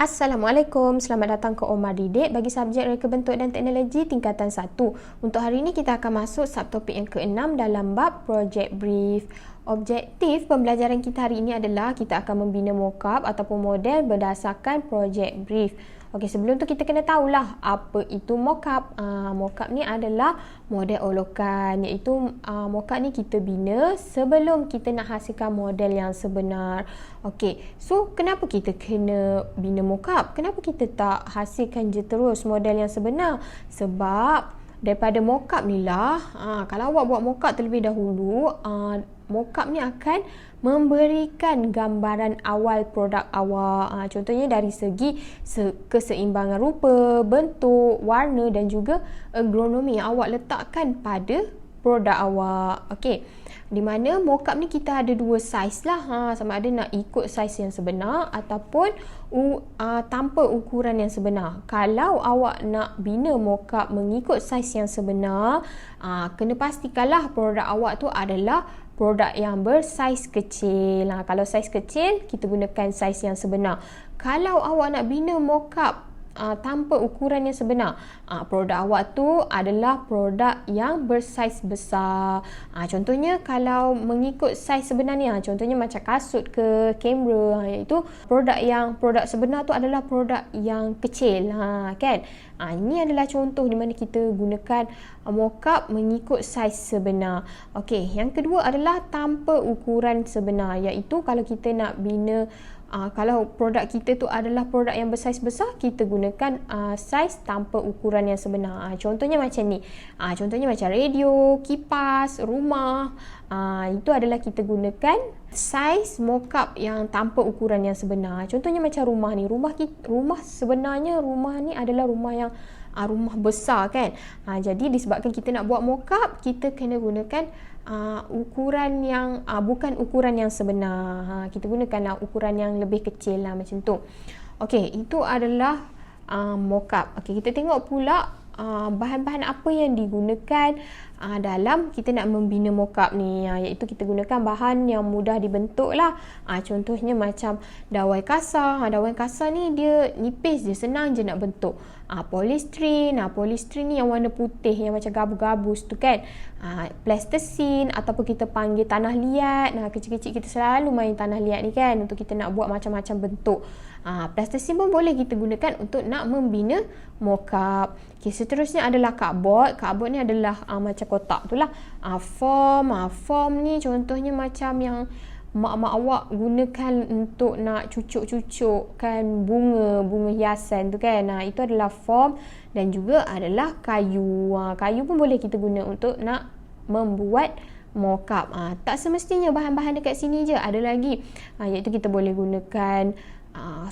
Assalamualaikum, selamat datang ke Omar Didik bagi subjek Reka Bentuk dan Teknologi tingkatan 1. Untuk hari ini kita akan masuk subtopik yang ke-6 dalam bab Project Brief. Objektif pembelajaran kita hari ini adalah kita akan membina mockup ataupun model berdasarkan Project Brief. Okey, sebelum tu kita kena tahulah apa itu mockup. Mockup ni adalah model olokan, iaitu mockup ni kita bina sebelum kita nak hasilkan model yang sebenar. Okey, so kenapa kita kena bina mockup? Kenapa kita tak hasilkan je terus model yang sebenar? Sebab daripada mockup ni lah, kalau awak buat mockup terlebih dahulu, mockup ni akan memberikan gambaran awal produk awak. Contohnya dari segi keseimbangan rupa, bentuk, warna dan juga ergonomi yang awak letakkan pada produk awak. Okey, di mana mockup ni kita ada dua saiz lah, sama ada nak ikut saiz yang sebenar ataupun tanpa ukuran yang sebenar. Kalau awak nak bina mockup mengikut saiz yang sebenar, kena pastikanlah produk awak tu adalah produk yang bersaiz kecil. Kalau saiz kecil, kita gunakan saiz yang sebenar. Kalau awak nak bina mockup tanpa ukuran yang sebenar, produk awak tu adalah produk yang bersaiz besar. Contohnya kalau mengikut saiz sebenar ni, contohnya macam kasut ke kamera, iaitu produk sebenar tu adalah produk yang kecil, kan? Ini adalah contoh di mana kita gunakan mockup mengikut saiz sebenar. Okey, yang kedua adalah tanpa ukuran sebenar, iaitu kalau kita nak bina kalau produk kita tu adalah produk yang bersaiz besar, kita gunakan saiz tanpa ukuran yang sebenar. Contohnya macam ni. Contohnya macam radio, kipas, rumah. Itu adalah kita gunakan saiz mockup yang tanpa ukuran yang sebenar. Contohnya macam rumah ni. Rumah sebenarnya rumah ni adalah rumah yang rumah besar, kan? Jadi disebabkan kita nak buat mockup, kita kena gunakan ukuran yang bukan ukuran yang sebenar. Kita gunakan ukuran yang lebih kecil lah, macam tu. Okey, itu adalah mockup. Okey, kita tengok pula bahan-bahan apa yang digunakan dalam kita nak membina mockup ni, iaitu kita gunakan bahan yang mudah dibentuk lah. Contohnya macam dawai kasar. Dawai kasar ni dia nipis je, senang je nak bentuk. Polystyrene. Polystyrene ni yang warna putih, yang macam gabus-gabus tu, kan? Plasticine ataupun kita panggil tanah liat. Kecil-kecil kita selalu main tanah liat ni, kan, untuk kita nak buat macam-macam bentuk. Plasticine pun boleh kita gunakan untuk nak membina mockup. Okay, seterusnya adalah cardboard. Cardboard ni adalah macam kotak tu lah. Form ni contohnya macam yang mak-mak awak gunakan untuk nak cucuk-cucukkan bunga hiasan tu, kan. Itu adalah form. Dan juga adalah kayu. Kayu pun boleh kita guna untuk nak membuat mockup. Tak semestinya bahan-bahan dekat sini je, ada lagi. Iaitu kita boleh gunakan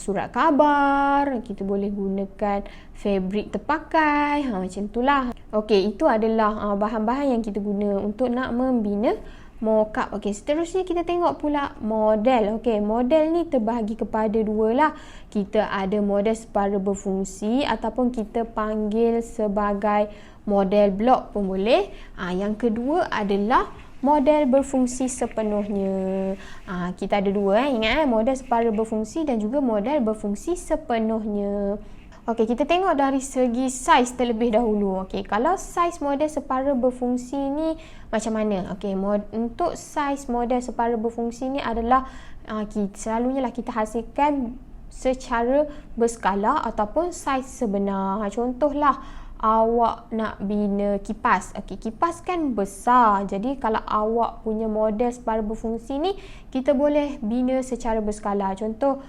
surat khabar, kita boleh gunakan fabrik terpakai, macam itulah. Okey, itu adalah bahan-bahan yang kita guna untuk nak membina mockup. Okey, seterusnya kita tengok pula model. Okey, model ni terbahagi kepada dua lah. Kita ada model separa berfungsi ataupun kita panggil sebagai model blok pun boleh. Yang kedua adalah model berfungsi sepenuhnya. Kita ada dua, ingat, model separa berfungsi dan juga model berfungsi sepenuhnya. Okey, kita tengok dari segi saiz terlebih dahulu. Okey, kalau saiz model separa berfungsi ni macam mana? Okey, untuk saiz model separa berfungsi ni adalah selalunya lah kita hasilkan secara berskala ataupun saiz sebenar. Contohlah awak nak bina kipas. Okey, kipas kan besar. Jadi kalau awak punya model separa berfungsi ni, kita boleh bina secara berskala. Contoh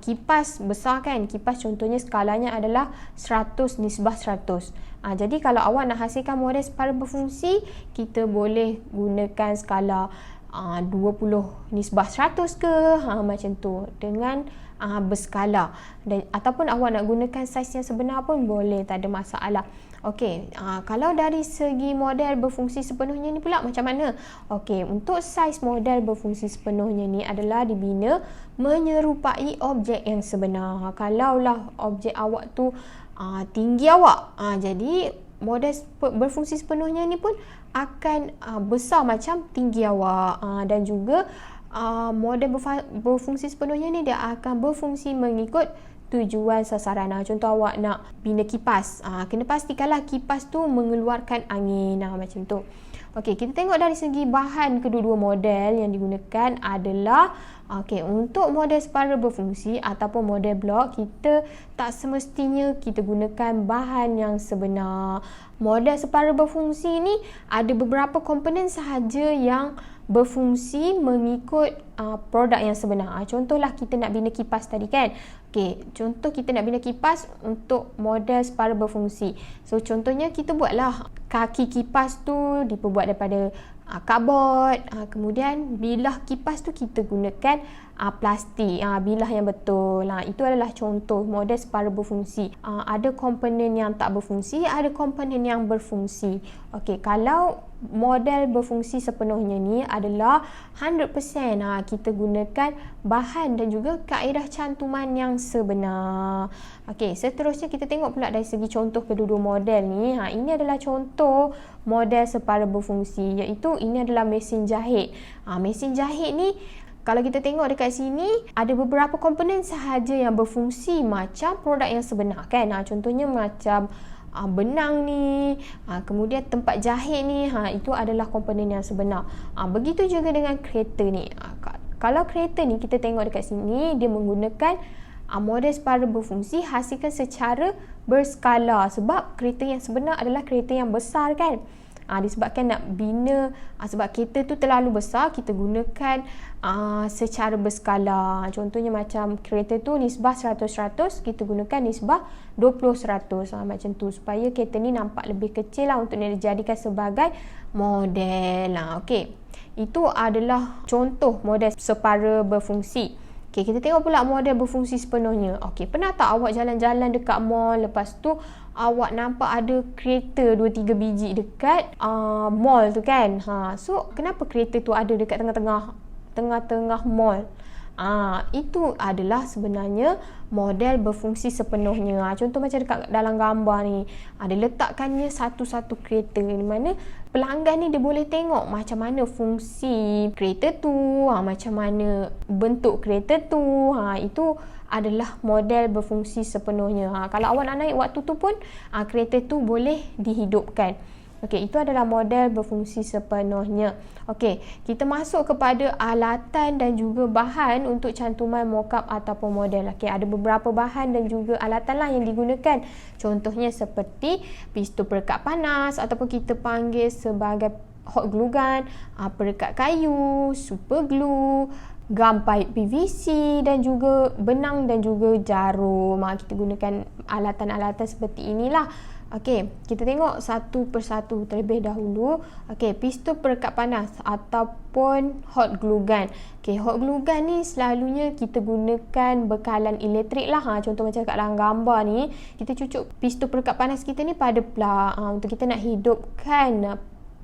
kipas besar, kan? Kipas contohnya skalanya adalah 100/100. Jadi kalau awak nak hasilkan model separa berfungsi, kita boleh gunakan skala 20/100 ke, macam tu, dengan berskala. Ataupun awak nak gunakan saiz yang sebenar pun boleh, tak ada masalah. Okey, kalau dari segi model berfungsi sepenuhnya ni pula macam mana? Okey, untuk saiz model berfungsi sepenuhnya ni adalah dibina menyerupai objek yang sebenar. Kalaulah objek awak tu tinggi awak, jadi model berfungsi sepenuhnya ni pun akan besar macam tinggi awak. Dan juga model berfungsi sepenuhnya ni dia akan berfungsi mengikut tujuan sasaran. Contoh awak nak bina kipas, kena pastikanlah kipas tu mengeluarkan angin, macam tu. Okey, kita tengok dari segi bahan kedua-dua model yang digunakan adalah untuk model separa berfungsi ataupun model blok, kita tak semestinya kita gunakan bahan yang sebenar. Model separa berfungsi ni ada beberapa komponen sahaja yang berfungsi mengikut produk yang sebenar. Contohlah kita nak bina kipas tadi kan. Okey, contoh kita nak bina kipas untuk model separa berfungsi. So contohnya kita buatlah kaki kipas tu diperbuat daripada karbon, kemudian bilah kipas tu kita gunakan plastik, bilah yang betul. Itu adalah contoh model separa berfungsi. Ada komponen yang tak berfungsi, ada komponen yang berfungsi. Okey, kalau model berfungsi sepenuhnya ni adalah 100% kita gunakan bahan dan juga kaedah cantuman yang sebenar. Okey, seterusnya kita tengok pula dari segi contoh kedua-dua model ni. Ini adalah contoh model separa berfungsi, iaitu ini adalah mesin jahit. Mesin jahit ni kalau kita tengok dekat sini ada beberapa komponen sahaja yang berfungsi macam produk yang sebenar kan. Contohnya macam benang ni, kemudian tempat jahit ni, itu adalah komponen yang sebenar. Begitu juga dengan kereta ni. Kalau kereta ni kita tengok dekat sini, dia menggunakan model separa berfungsi hasilkan secara berskala, sebab kereta yang sebenar adalah kereta yang besar kan. Disebabkan nak bina, sebab kereta tu terlalu besar, kita gunakan secara berskala. Contohnya macam kereta tu nisbah 100%, kita gunakan nisbah 20%, macam tu, supaya kereta ni nampak lebih kecil untuk dijadikan sebagai model. Okey, itu adalah contoh model separa berfungsi. Okey, kita tengok pula model berfungsi sepenuhnya. Okey, pernah tak awak jalan-jalan dekat mall, lepas tu awak nampak ada kereta 2-3 biji dekat mall tu kan. So kenapa kereta tu ada dekat tengah-tengah mall? Itu adalah sebenarnya model berfungsi sepenuhnya. Contoh macam dekat dalam gambar ni, ada letakkannya satu-satu kereta, di mana pelanggan ni dia boleh tengok macam mana fungsi kereta tu, macam mana bentuk kereta tu. Itu adalah model berfungsi sepenuhnya. Kalau awak nak naik waktu tu pun kereta tu boleh dihidupkan. Okey, itu adalah model berfungsi sepenuhnya. Okey, kita masuk kepada alatan dan juga bahan untuk cantuman mockup ataupun model. Okey, ada beberapa bahan dan juga alatan lah yang digunakan. Contohnya seperti pistol perekat panas ataupun kita panggil sebagai hot glue gun, perekat kayu, super glue, gam pipe PVC dan juga benang dan juga jarum. Kita gunakan alatan-alatan seperti inilah. Okey, kita tengok satu persatu terlebih dahulu. Okey, pistol perekat panas ataupun hot glue gun. Okey, hot glue gun ni selalunya kita gunakan bekalan elektrik lah. Contoh macam kat dalam gambar ni, kita cucuk pistol perekat panas kita ni pada plug untuk kita nak hidupkan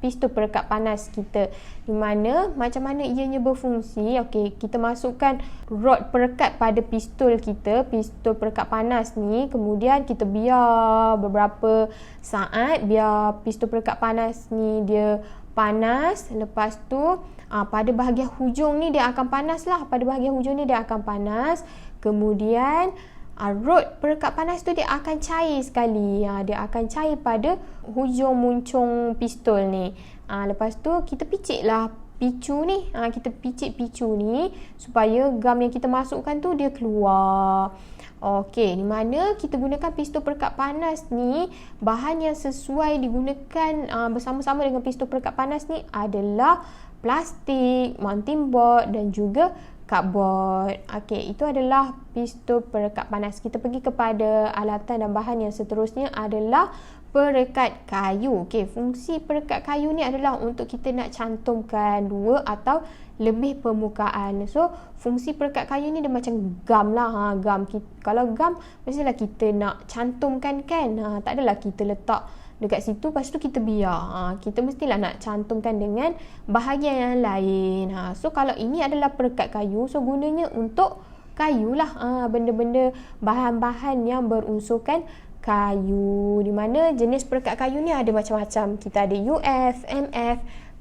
pistol perekat panas kita, di mana macam mana ianya berfungsi. Okey, kita masukkan rod perekat pada pistol kita, pistol perekat panas ni, kemudian kita biar beberapa saat, biar pistol perekat panas ni dia panas. Lepas tu pada bahagian hujung ni dia akan panas lah, pada bahagian hujung ni dia akan panas. Kemudian rod perekat panas tu dia akan cair sekali. Dia akan cair pada hujung muncung pistol ni. Lepas tu kita picitlah picu ni. Kita picit picu ni supaya gam yang kita masukkan tu dia keluar. Okey, di mana kita gunakan pistol perekat panas ni, bahan yang sesuai digunakan bersama-sama dengan pistol perekat panas ni adalah plastik, mounting board dan juga cardboard. Okey, itu adalah pistol perekat panas. Kita pergi kepada alatan dan bahan yang seterusnya adalah perekat kayu. Okey, fungsi perekat kayu ni adalah untuk kita nak cantumkan dua atau lebih permukaan. So, fungsi perekat kayu ni dia macam gam lah. Gam. Kalau gam, mestilah kita nak cantumkan kan. Tak adalah kita letak dekat situ, lepas tu kita biar. Kita mestilah nak cantumkan dengan bahagian yang lain. So kalau ini adalah perekat kayu, so gunanya untuk kayu lah. Benda-benda bahan-bahan yang berunsurkan kayu, di mana jenis perekat kayu ni ada macam-macam. Kita ada UF, MF,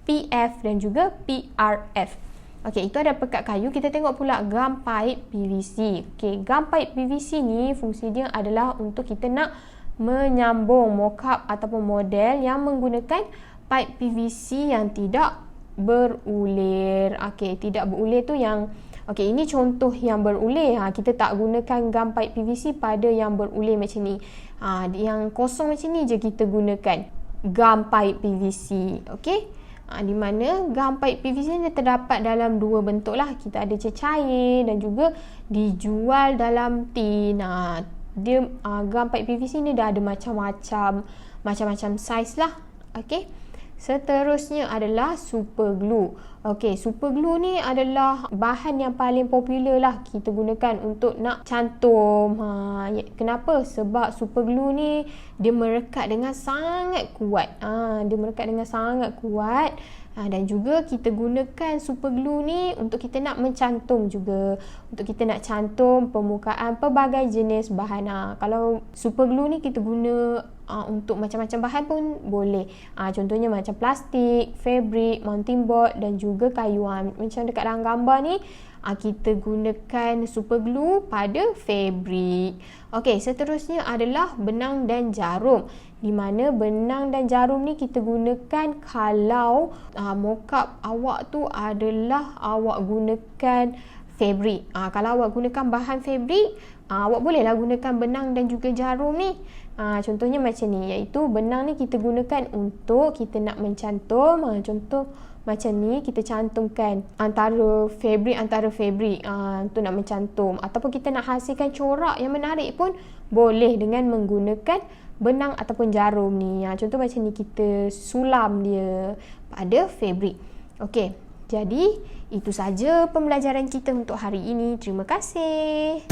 PF dan juga PRF. Okey, itu ada pekat kayu. Kita tengok pula gam pipe PVC. Okey, gam pipe PVC ni fungsi dia adalah untuk kita nak menyambung mockup ataupun model yang menggunakan pipe PVC yang tidak berulir. Okey, tidak berulir tu yang ini contoh yang berulir. Kita tak gunakan gam pipe PVC pada yang berulir macam ni. Yang kosong macam ni je kita gunakan gam pipe PVC. Okey. Di mana gam pipe PVC ni terdapat dalam dua bentuk lah. Kita ada cair dan juga dijual dalam tin. Gam pipe PVC ni dah ada macam-macam saiz lah. Okey. Seterusnya adalah super glue. Okey, super glue ni adalah bahan yang paling popular lah kita gunakan untuk nak cantum. Kenapa? Sebab super glue ni dia merekat dengan sangat kuat. Dan juga kita gunakan super glue ni untuk kita nak mencantum juga. Untuk kita nak cantum permukaan pelbagai jenis bahan. Kalau super glue ni kita guna untuk macam-macam bahan pun boleh. Contohnya macam plastik, fabric, mounting board dan juga kayu. Macam dekat dalam gambar ni, kita gunakan super glue pada fabric. Okey, seterusnya adalah benang dan jarum. Di mana benang dan jarum ni kita gunakan kalau mockup awak tu adalah awak gunakan fabric. Kalau awak gunakan bahan fabric, awak bolehlah gunakan benang dan juga jarum ni. Contohnya macam ni, iaitu benang ni kita gunakan untuk kita nak mencantum. Contoh macam ni, kita cantumkan antara fabric untuk nak mencantum, ataupun kita nak hasilkan corak yang menarik pun boleh dengan menggunakan benang ataupun jarum ni. Contoh macam ni, kita sulam dia pada fabric. Okey, jadi itu saja pembelajaran kita untuk hari ini. Terima kasih.